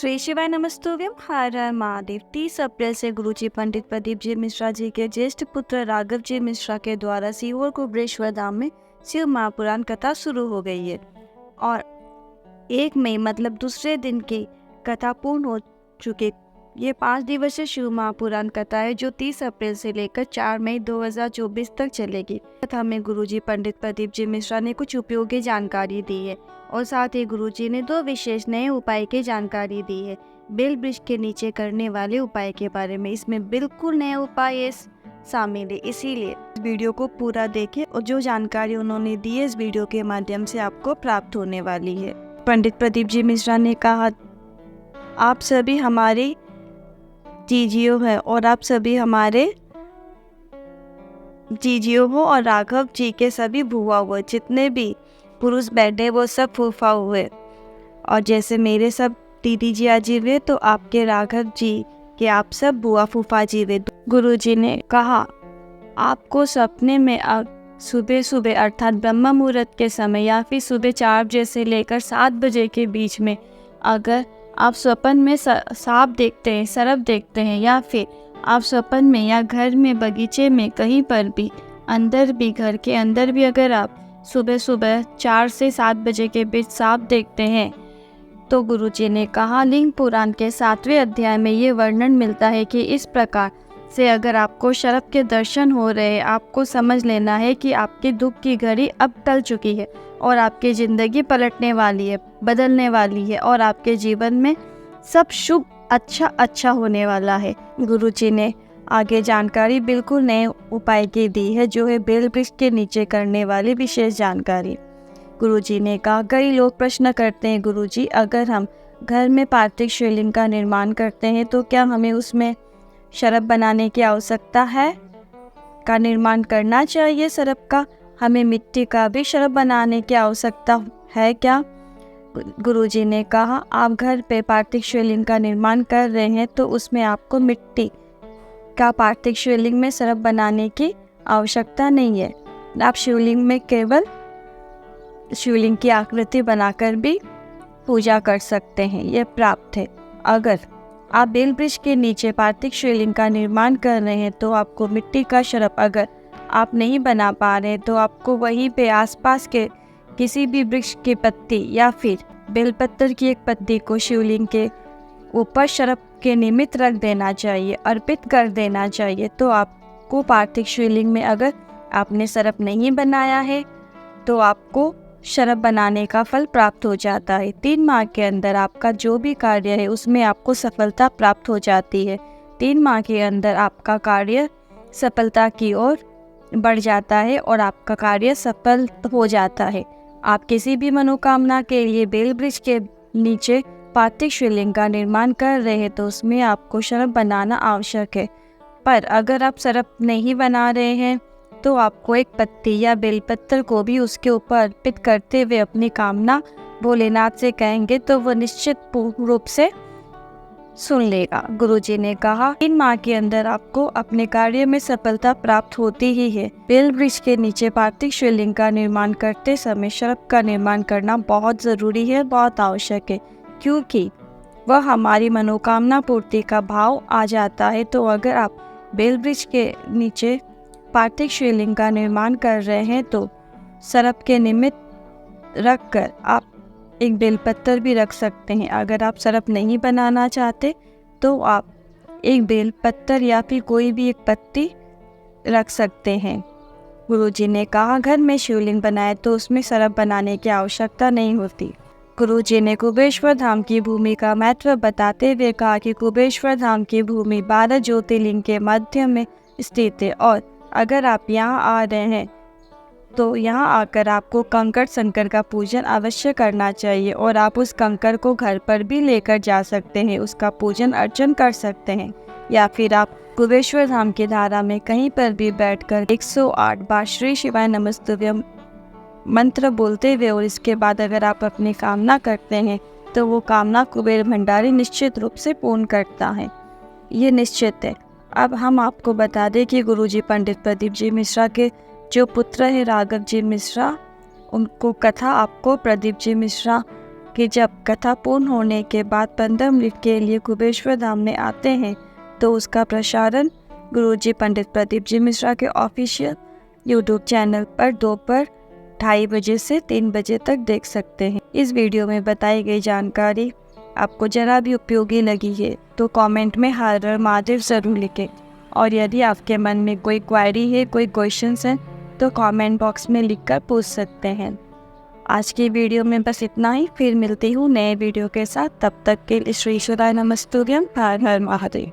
श्री शिवाय नमस्तुभ्यम। हर हर महादेव। 30 अप्रैल से गुरुजी पंडित प्रदीप जी मिश्रा जी के ज्येष्ठ पुत्र राघव जी मिश्रा के द्वारा सीहोर कुबरेश्वर धाम में शिव महापुराण कथा शुरू हो गई है और 1 मई मतलब दूसरे दिन की कथा पूर्ण हो चुकी। ये 5 दिवसीय शिव महापुराण कथा है जो 30 अप्रैल से लेकर 4 मई 2024 तक चलेगी। कथा में गुरुजी पंडित प्रदीप जी मिश्रा ने कुछ उपयोगी जानकारी दी है और साथ ही गुरुजी ने 2 विशेष नए उपाय की जानकारी दी है। बेल वृक्ष के नीचे करने वाले उपाय के बारे में इसमें बिल्कुल नए उपाय शामिल है, इसीलिए इस वीडियो को पूरा देखें और जो जानकारी उन्होंने दी है इस वीडियो के माध्यम से आपको प्राप्त होने वाली है। पंडित प्रदीप जी मिश्रा ने कहा, आप सभी हमारे जीजियो है और आप सभी हमारे जीजियो हो और राघव जी के सभी भुआ हुए, जितने भी पुरुष बैठे वो सब फूफा हुए और जैसे मेरे सब दीदी जी आजी हुए तो आपके राघव जी के आप सब बुआ फूफा जी हुए। गुरु जी ने कहा, आपको सपने में सुबह सुबह अर्थात ब्रह्म मुहूर्त के समय या फिर सुबह 4 बजे से लेकर 7 बजे के बीच में अगर आप स्वप्न में सांप देखते हैं, सर्प देखते हैं या फिर आप स्वप्न में या घर में बगीचे में कहीं पर भी अंदर भी घर के अंदर भी अगर आप सुबह सुबह 4 से 7 बजे के बीच सांप देखते हैं तो गुरुजी ने कहा, लिंग पुराण के 7वें अध्याय में ये वर्णन मिलता है कि इस प्रकार से अगर आपको सर्प के दर्शन हो रहे हैं, आपको समझ लेना है कि आपके दुख की घड़ी अब टल चुकी है और आपकी ज़िंदगी पलटने वाली है, बदलने वाली है और आपके जीवन में सब शुभ अच्छा होने वाला है। गुरुजी ने आगे जानकारी बिल्कुल नए उपाय की दी है जो है बेल वृक्ष के नीचे करने वाली विशेष जानकारी। गुरुजी ने कहा, कई लोग प्रश्न करते हैं, गुरुजी अगर हम घर में पार्थिव शिवलिंग का निर्माण करते हैं तो क्या हमें उसमें शरब बनाने की आवश्यकता है, का निर्माण करना चाहिए शरब का, हमें मिट्टी का भी शरब बनाने की आवश्यकता है क्या? गुरुजी ने कहा, आप घर पे पार्थिव शिवलिंग का निर्माण कर रहे हैं तो उसमें आपको मिट्टी का पार्थिव शिवलिंग में शरब बनाने की आवश्यकता नहीं है। आप शिवलिंग में केवल शिवलिंग की आकृति बनाकर भी पूजा कर सकते हैं, यह प्राप्त है। अगर आप बेल वृक्ष के नीचे पार्थिव शिवलिंग का निर्माण कर रहे हैं तो आपको मिट्टी का शरब अगर आप नहीं बना पा रहे तो आपको वहीं पे आसपास के किसी भी वृक्ष की पत्ती या फिर बेलपत्र की एक पत्ती को शिवलिंग के ऊपर शरब के निमित्त रख देना चाहिए, अर्पित कर देना चाहिए। तो आपको पार्थिव शिवलिंग में अगर आपने शरब नहीं बनाया है तो आपको शरब बनाने का फल प्राप्त हो जाता है। 3 माह के अंदर आपका जो भी कार्य है उसमें आपको सफलता प्राप्त हो जाती है। 3 माह के अंदर आपका कार्य सफलता की ओर बढ़ जाता है और आपका कार्य सफल हो जाता है। आप किसी भी मनोकामना के लिए बेल वृक्ष के नीचे पार्थिव शिवलिंग का निर्माण कर रहे हैं तो उसमें आपको शरब बनाना आवश्यक है। पर अगर आप शरब नहीं बना रहे हैं तो आपको एक पत्ती या बेलपत्र को भी उसके ऊपर अर्पित करते हुए अपनी कामना भोलेनाथ से कहेंगे तो वह निश्चित रूप से सुन लेगा। गुरुजी ने कहा, 3 माह के अंदर आपको अपने कार्य में सफलता प्राप्त होती ही है। बेल वृक्ष के नीचे पार्थिव शिवलिंग का निर्माण करते समय शरब का निर्माण करना बहुत जरूरी है, बहुत आवश्यक है, क्योंकि वह हमारी मनोकामना पूर्ति का भाव आ जाता है। तो अगर आप बेल वृक्ष के नीचे पार्थिव शिवलिंग का निर्माण कर रहे हैं तो शरब के निमित्त रखकर आप एक बेलपत्र भी रख सकते हैं। अगर आप शरब नहीं बनाना चाहते तो आप एक बेलपत्र या फिर कोई भी एक पत्ती रख सकते हैं। गुरुजी ने कहा, घर में शिवलिंग बनाए तो उसमें शरब बनाने की आवश्यकता नहीं होती। गुरुजी ने कुबेश्वर धाम की भूमि का महत्व बताते हुए कहा कि कुबेश्वर धाम की भूमि 12 ज्योतिर्लिंग के मध्य में स्थित है और अगर आप यहाँ आ रहे हैं तो यहाँ आकर आपको कंकड़ शंकर का पूजन अवश्य करना चाहिए और आप उस कंकड़ को घर पर भी लेकर जा सकते हैं, उसका पूजन अर्चन कर सकते हैं या फिर आप कुबेश्वर धाम की धारा में कहीं पर भी बैठकर 108 बार श्री शिवाय नमस्तुभ्यम मंत्र बोलते हुए और इसके बाद अगर आप अपनी कामना करते हैं तो वो कामना कुबेर भंडारी निश्चित रूप से पूर्ण करता है, ये निश्चित है। अब हम आपको बता दें कि गुरुजी पंडित प्रदीप जी मिश्रा के जो पुत्र है राघव जी मिश्रा, उनको कथा आपको प्रदीप जी मिश्रा कि जब कथा पूर्ण होने के बाद 15 मिनट के लिए कुबेश्वर धाम में आते हैं तो उसका प्रसारण गुरुजी पंडित प्रदीप जी मिश्रा के ऑफिशियल यूट्यूब चैनल पर दोपहर 2:30 बजे से 3 बजे तक देख सकते हैं। इस वीडियो में बताई गई जानकारी आपको जरा भी उपयोगी लगी है तो कमेंट में हर हर महादेव ज़रूर लिखें, और यदि आपके मन में कोई क्वेरी है, कोई क्वेश्चंस हैं तो कमेंट बॉक्स में लिखकर पूछ सकते हैं। आज की वीडियो में बस इतना ही, फिर मिलती हूँ नए वीडियो के साथ। तब तक के लिए श्री ईश्वराय नमस्तुभ्यम, हर हर महादेव।